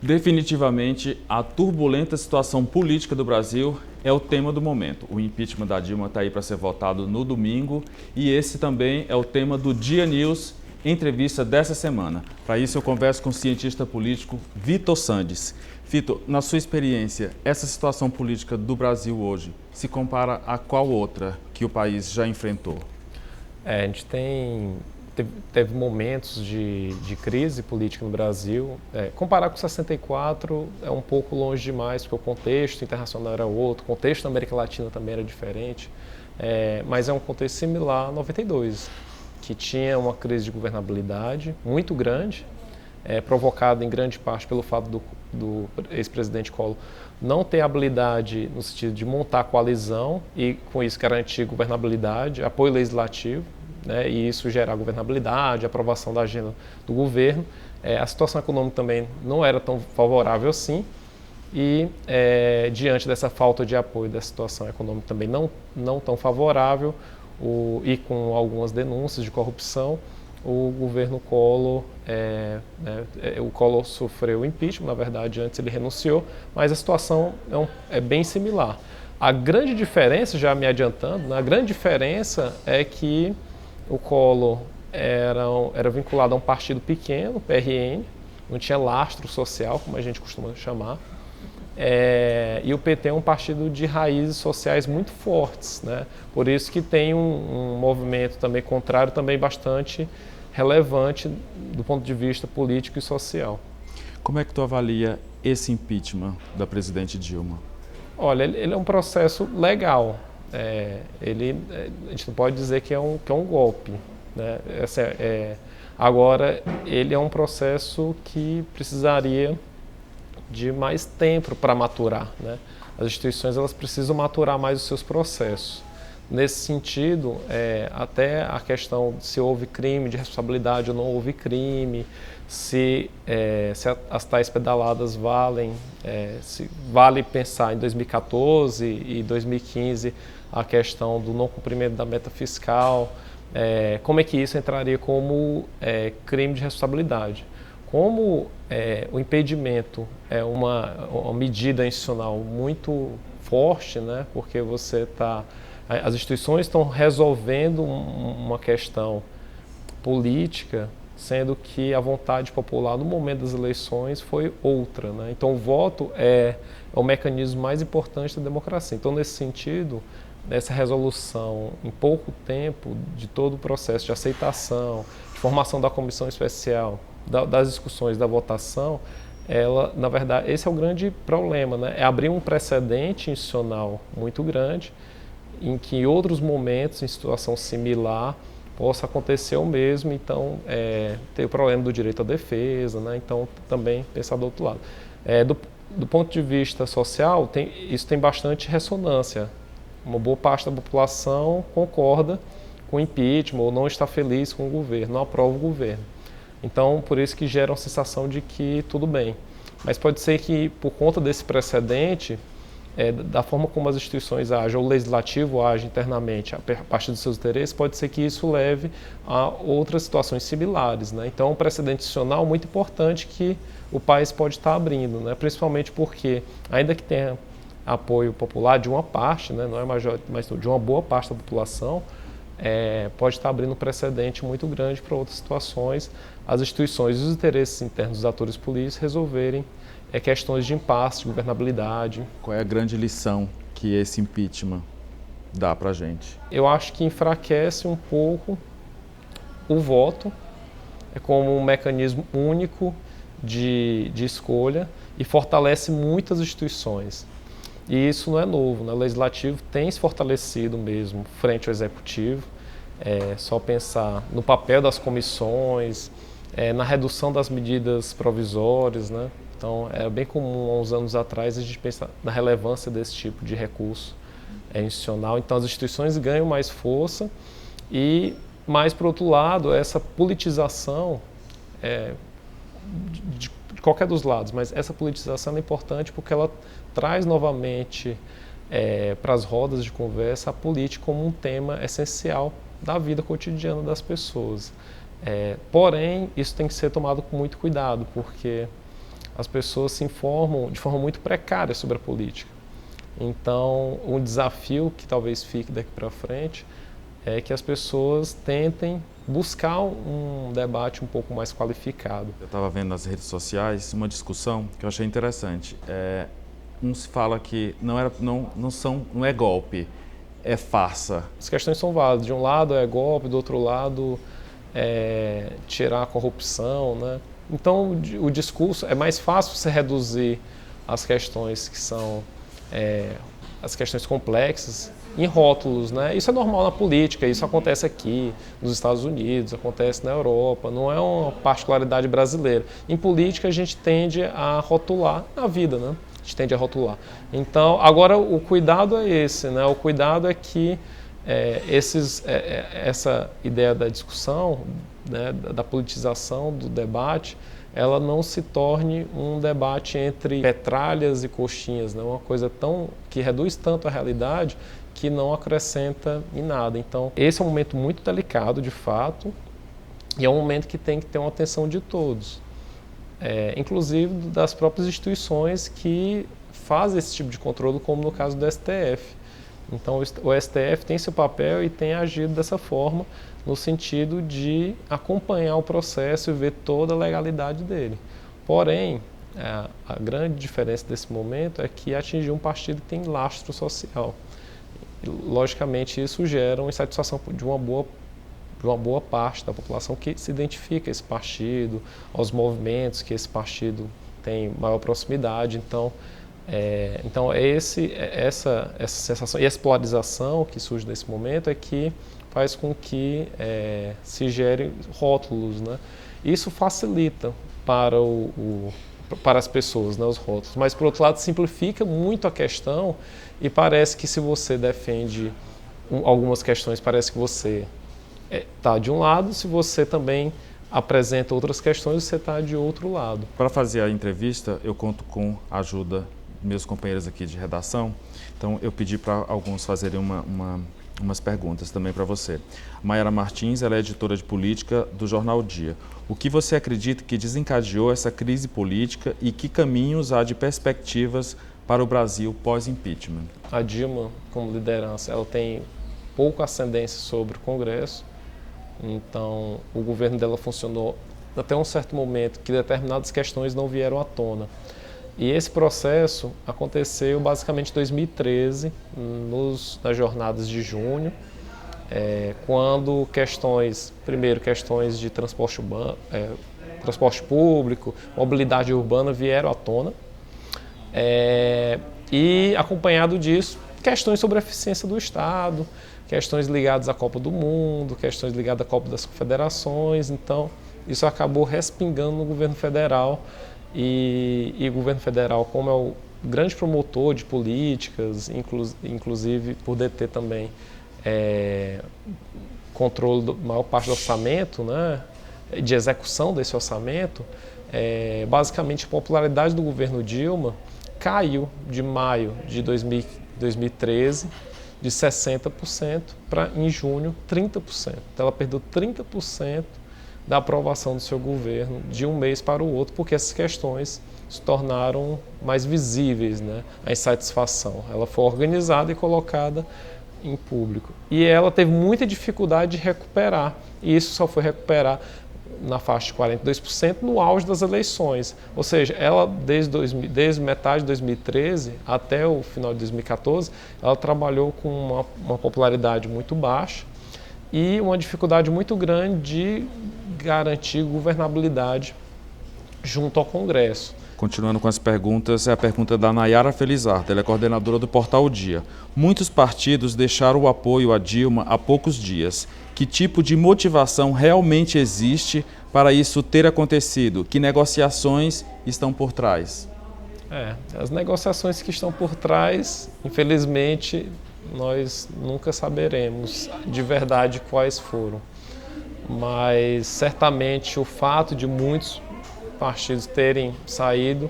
Definitivamente, a turbulenta situação política do Brasil é o tema do momento. O impeachment da Dilma está aí para ser votado no domingo e esse também é o tema do Dia News, entrevista dessa semana. Para isso eu converso com o cientista político Vitor Sandes. Vitor, na sua experiência, essa situação política do Brasil hoje se compara a qual outra que o país já enfrentou? A gente teve momentos de crise política no Brasil. Comparar com 64 é um pouco longe demais, porque o contexto internacional era outro, o contexto da América Latina também era diferente, mas é um contexto similar a 92, que tinha uma crise de governabilidade muito grande, provocada em grande parte pelo fato do ex-presidente Collor não ter habilidade no sentido de montar coalizão e, com isso, garantir governabilidade, apoio legislativo, né, e isso gerar governabilidade, aprovação da agenda do governo. A situação econômica também não era tão favorável assim e, diante dessa falta de apoio da situação econômica também não tão favorável e com algumas denúncias de corrupção, o governo Collor, o Collor sofreu impeachment, na verdade antes ele renunciou, mas a situação é bem similar. A grande diferença, já me adiantando, a grande diferença é que o Collor era vinculado a um partido pequeno, PRN, não tinha lastro social, como a gente costuma chamar, e o PT é um partido de raízes sociais muito fortes, né? Por isso que tem um movimento também contrário, também bastante relevante do ponto de vista político e social. Como é que tu avalia esse impeachment da presidente Dilma? Olha, ele é um processo legal. A gente não pode dizer que é um golpe, né? Agora, ele é um processo que precisaria de mais tempo para maturar, né? As instituições elas precisam maturar mais os seus processos. Nesse sentido, até a questão de se houve crime de responsabilidade ou não houve crime, se as tais pedaladas valem, se vale pensar em 2014 e 2015 a questão do não cumprimento da meta fiscal, como é que isso entraria como crime de responsabilidade. Como o impedimento é uma medida institucional muito forte, né, porque as instituições estão resolvendo uma questão política, sendo que a vontade popular no momento das eleições foi outra, né? Então o voto é o mecanismo mais importante da democracia. Então, nesse sentido, essa resolução em pouco tempo de todo o processo de aceitação, de formação da comissão especial, das discussões, da votação, na verdade, esse é o grande problema, né? É abrir um precedente institucional muito grande em que em outros momentos, em situação similar, possa acontecer o mesmo, então tem o problema do direito à defesa, né? Então também pensar do outro lado. Do ponto de vista social, isso tem bastante ressonância. Uma boa parte da população concorda com o impeachment ou não está feliz com o governo, não aprova o governo. Então, por isso que gera uma sensação de que tudo bem. Mas pode ser que, por conta desse precedente, da forma como as instituições agem, ou o legislativo age internamente a partir dos seus interesses, pode ser que isso leve a outras situações similares, né? Então, é um precedente institucional muito importante que o país pode estar abrindo, né? Principalmente porque, ainda que tenha apoio popular de uma parte, né? Não é major, mas de uma boa parte da população, pode estar abrindo um precedente muito grande para outras situações, as instituições e os interesses internos dos atores políticos resolverem questões de impasse, de governabilidade. Qual é a grande lição que esse impeachment dá para a gente? Eu acho que enfraquece um pouco o voto como um mecanismo único de escolha e fortalece muitas instituições. E isso não é novo, né? O Legislativo tem se fortalecido mesmo frente ao Executivo. Só pensar no papel das comissões, na redução das medidas provisórias, né? Então, é bem comum, há uns anos atrás, a gente pensar na relevância desse tipo de recurso institucional. Então, as instituições ganham mais força mas, por outro lado, essa politização, de qualquer dos lados, mas essa politização é importante porque ela traz novamente para as rodas de conversa a política como um tema essencial da vida cotidiana das pessoas. Porém, isso tem que ser tomado com muito cuidado, porque as pessoas se informam de forma muito precária sobre a política. Então, um desafio que talvez fique daqui para frente é que as pessoas tentem buscar um debate um pouco mais qualificado. Eu estava vendo nas redes sociais uma discussão que eu achei interessante. Uns falam que não é golpe, é farsa. As questões são válidas. De um lado é golpe, do outro lado é tirar a corrupção, né? Então, o discurso é mais fácil você reduzir as questões que são as questões complexas em rótulos, né? Isso é normal na política, isso acontece aqui nos Estados Unidos, acontece na Europa, não é uma particularidade brasileira. Em política a gente tende a rotular na vida, né? A gente tende a rotular. Então, agora o cuidado é esse, né? O cuidado é que essa ideia da discussão, né, da politização do debate, ela não se torne um debate entre petralhas e coxinhas, né? Uma coisa que reduz tanto a realidade que não acrescenta em nada. Então, esse é um momento muito delicado, de fato, e é um momento que tem que ter uma atenção de todos, inclusive das próprias instituições que fazem esse tipo de controle, como no caso do STF. Então, o STF tem seu papel e tem agido dessa forma, no sentido de acompanhar o processo e ver toda a legalidade dele. Porém, a grande diferença desse momento é que atingiu um partido que tem lastro social. E, logicamente, isso gera uma insatisfação de uma boa parte da população que se identifica a esse partido, aos movimentos que esse partido tem maior proximidade. Então, essa sensação e essa polarização que surge nesse momento é que faz com que se gerem rótulos, né? Isso facilita para as pessoas, né, os rótulos, mas por outro lado simplifica muito a questão e parece que se você defende algumas questões, parece que você está de um lado, se você também apresenta outras questões, você está de outro lado. Para fazer a entrevista, eu conto com a ajuda dos meus companheiros aqui de redação, então eu pedi para alguns fazerem umas perguntas também para você. Mayara Martins, ela é editora de política do jornal Dia. O que você acredita que desencadeou essa crise política e que caminhos há de perspectivas para o Brasil pós-impeachment? A Dilma, como liderança, ela tem pouca ascendência sobre o Congresso, então o governo dela funcionou até um certo momento que determinadas questões não vieram à tona. E esse processo aconteceu basicamente em 2013, nas jornadas de junho, quando questões de transporte urbano, transporte público, mobilidade urbana vieram à tona. E acompanhado disso, questões sobre a eficiência do Estado, questões ligadas à Copa do Mundo, questões ligadas à Copa das Confederações. Então, isso acabou respingando no governo federal. E o governo federal, como é o grande promotor de políticas, inclusive por deter também controle da maior parte do orçamento, né, de execução desse orçamento, basicamente a popularidade do governo Dilma caiu de maio de 2013 de 60% para, em junho, 30%. Então ela perdeu 30% da aprovação do seu governo de um mês para o outro, porque essas questões se tornaram mais visíveis, né? A insatisfação. Ela foi organizada e colocada em público. E ela teve muita dificuldade de recuperar, e isso só foi recuperar na faixa de 42% no auge das eleições. Ou seja, ela desde metade de 2013 até o final de 2014, ela trabalhou com uma popularidade muito baixa e uma dificuldade muito grande de garantir governabilidade junto ao Congresso. Continuando com as perguntas, é a pergunta da Nayara Felizardo, ela é coordenadora do Portal O Dia. Muitos partidos deixaram o apoio a Dilma há poucos dias. Que tipo de motivação realmente existe para isso ter acontecido? Que negociações estão por trás? As negociações que estão por trás, infelizmente, nós nunca saberemos de verdade quais foram. Mas certamente o fato de muitos partidos terem saído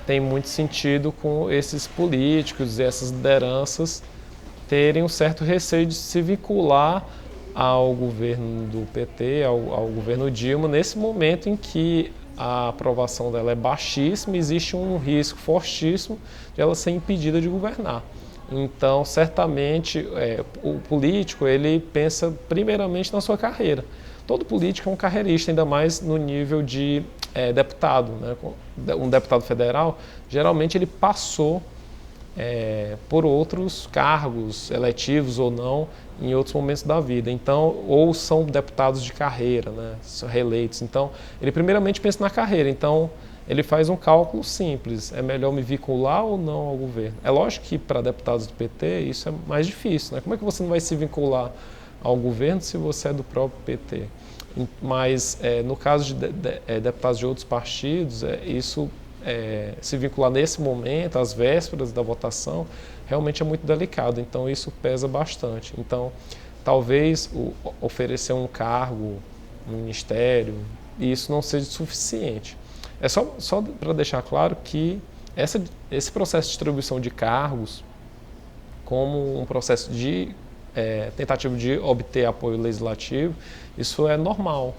tem muito sentido com esses políticos e essas lideranças terem um certo receio de se vincular ao governo do PT, ao governo Dilma, nesse momento em que a aprovação dela é baixíssima, existe um risco fortíssimo de ela ser impedida de governar. Então, certamente, o político ele pensa primeiramente na sua carreira. Todo político é um carreirista, ainda mais no nível de deputado, né? Um deputado federal, geralmente ele passou por outros cargos, eletivos ou não, em outros momentos da vida. Então, ou são deputados de carreira, né? São reeleitos. Então, ele primeiramente pensa na carreira. Então, ele faz um cálculo simples. É melhor me vincular ou não ao governo? É lógico que para deputados do PT isso é mais difícil, né? Como é que você não vai se vincular ao governo se você é do próprio PT? Mas, no caso de deputados de outros partidos, isso se vincular nesse momento, às vésperas da votação, realmente é muito delicado. Então, isso pesa bastante. Então, talvez oferecer um cargo, um ministério, isso não seja suficiente. É só para deixar claro que esse processo de distribuição de cargos, como um processo de tentativa de obter apoio legislativo, isso é normal.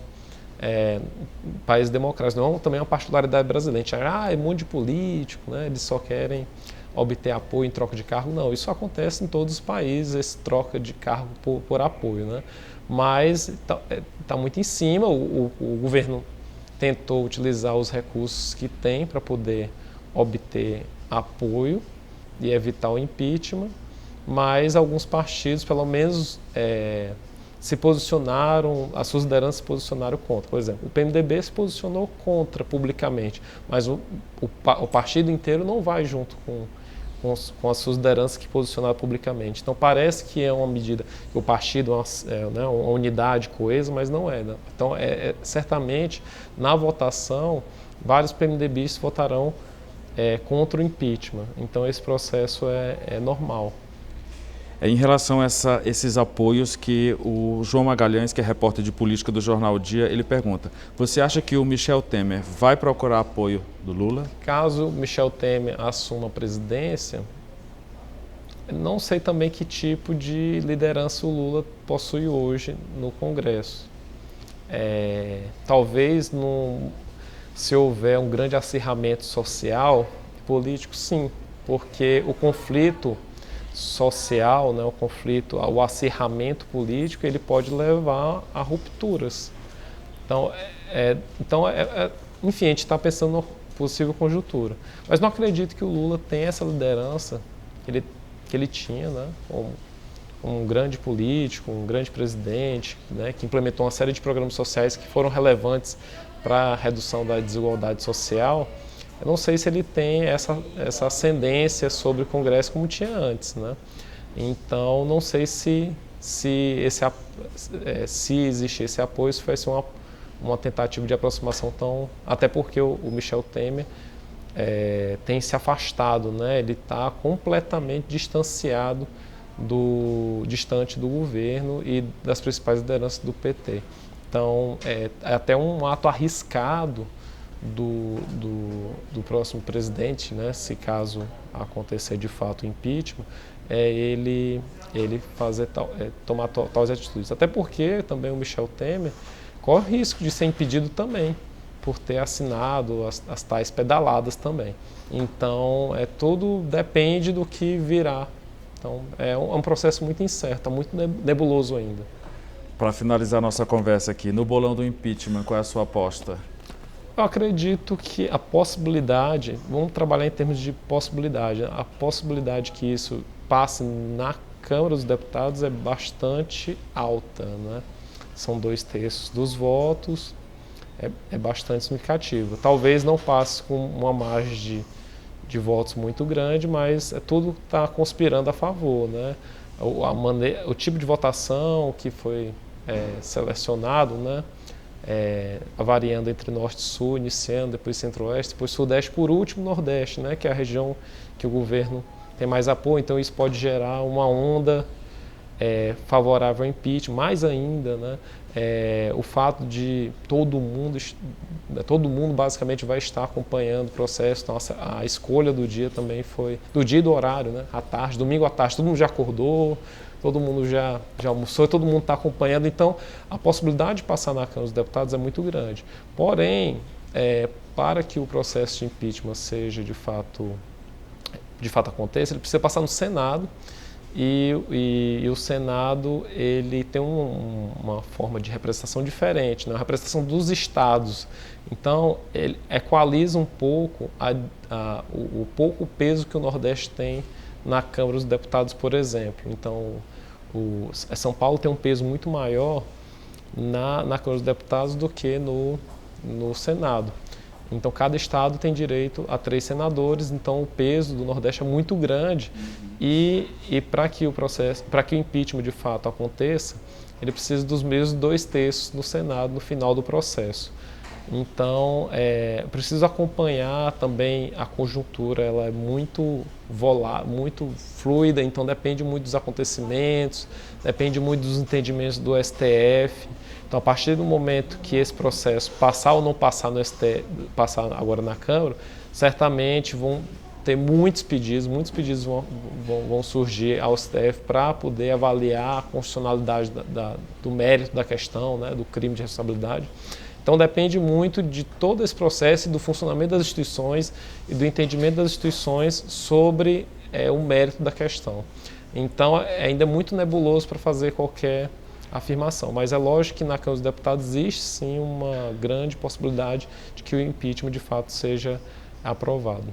Países democráticos, não também é uma particularidade brasileira. A gente acha, é um monte de político, né? Eles só querem obter apoio em troca de cargo. Não, isso acontece em todos os países, essa troca de cargo por apoio, né? Mas está muito em cima, o governo tentou utilizar os recursos que tem para poder obter apoio e evitar o impeachment, mas alguns partidos, pelo menos, se posicionaram, as suas lideranças se posicionaram contra. Por exemplo, o PMDB se posicionou contra publicamente, mas o partido inteiro não vai junto com as suas lideranças que posicionaram publicamente. Então parece que é uma medida que o partido é uma unidade coesa, mas não é. Né? Então, certamente, na votação, vários PMDBistas votarão contra o impeachment. Então esse processo é normal. Em relação a esses apoios que o João Magalhães, que é repórter de política do Jornal Dia, ele pergunta: você acha que o Michel Temer vai procurar apoio do Lula? Caso Michel Temer assuma a presidência, não sei também que tipo de liderança o Lula possui hoje no Congresso. Talvez se houver um grande acirramento social e político, sim, porque o conflito social, né, o acirramento político, ele pode levar a rupturas. Então, enfim, a gente está pensando na possível conjuntura. Mas não acredito que o Lula tenha essa liderança que ele tinha, né, como um grande político, um grande presidente, né, que implementou uma série de programas sociais que foram relevantes para a redução da desigualdade social. Eu não sei se ele tem essa ascendência sobre o Congresso como tinha antes, né? Então, não sei se existir esse apoio, isso vai ser uma tentativa de aproximação até porque o Michel Temer tem se afastado, né? Ele está completamente distanciado distante do governo e das principais lideranças do PT. Então, é até um ato arriscado do próximo presidente, né, se caso acontecer de fato o impeachment, ele tomar tais atitudes. Até porque também o Michel Temer corre risco de ser impedido também, por ter assinado as tais pedaladas também. Então, tudo depende do que virá. Então, é um processo muito incerto, muito nebuloso ainda. Para finalizar nossa conversa aqui, no bolão do impeachment, qual é a sua aposta? Eu acredito que a possibilidade, vamos trabalhar em termos de possibilidade, a possibilidade que isso passe na Câmara dos Deputados é bastante alta, né? São 2/3 dos votos, é bastante significativo. Talvez não passe com uma margem de votos muito grande, mas tudo está conspirando a favor, né? O tipo de votação que foi selecionado, né? Variando entre Norte e Sul, iniciando, depois Centro-Oeste, depois Sudeste, por último Nordeste, né, que é a região que o governo tem mais apoio, então isso pode gerar uma onda favorável ao impeachment, mais ainda, né, o fato de todo mundo basicamente vai estar acompanhando o processo, então a escolha do dia também foi, do dia e do horário, né, à tarde, domingo à tarde, todo mundo já acordou, todo mundo já almoçou, todo mundo está acompanhando, então a possibilidade de passar na Câmara dos Deputados é muito grande. Porém, para que o processo de impeachment seja de fato aconteça, ele precisa passar no Senado e o Senado ele tem uma forma de representação diferente, né? A representação dos estados. Então, ele equaliza um pouco o pouco peso que o Nordeste tem na Câmara dos Deputados, por exemplo. Então, São Paulo tem um peso muito maior na Câmara dos Deputados do que no Senado. Então, cada estado tem direito a 3 senadores, então o peso do Nordeste é muito grande e para que o impeachment de fato aconteça, ele precisa dos mesmos 2/3 no Senado no final do processo. Então, preciso acompanhar também a conjuntura, ela é muito muito fluida, então depende muito dos acontecimentos, depende muito dos entendimentos do STF. Então, a partir do momento que esse processo passar ou não passar no STF, passar agora na Câmara, certamente vão ter muitos pedidos vão surgir ao STF para poder avaliar a constitucionalidade do mérito da questão, né, do crime de responsabilidade. Então, depende muito de todo esse processo e do funcionamento das instituições e do entendimento das instituições sobre o mérito da questão. Então, é ainda muito nebuloso para fazer qualquer afirmação, mas é lógico que na Câmara dos Deputados existe sim uma grande possibilidade de que o impeachment de fato seja aprovado.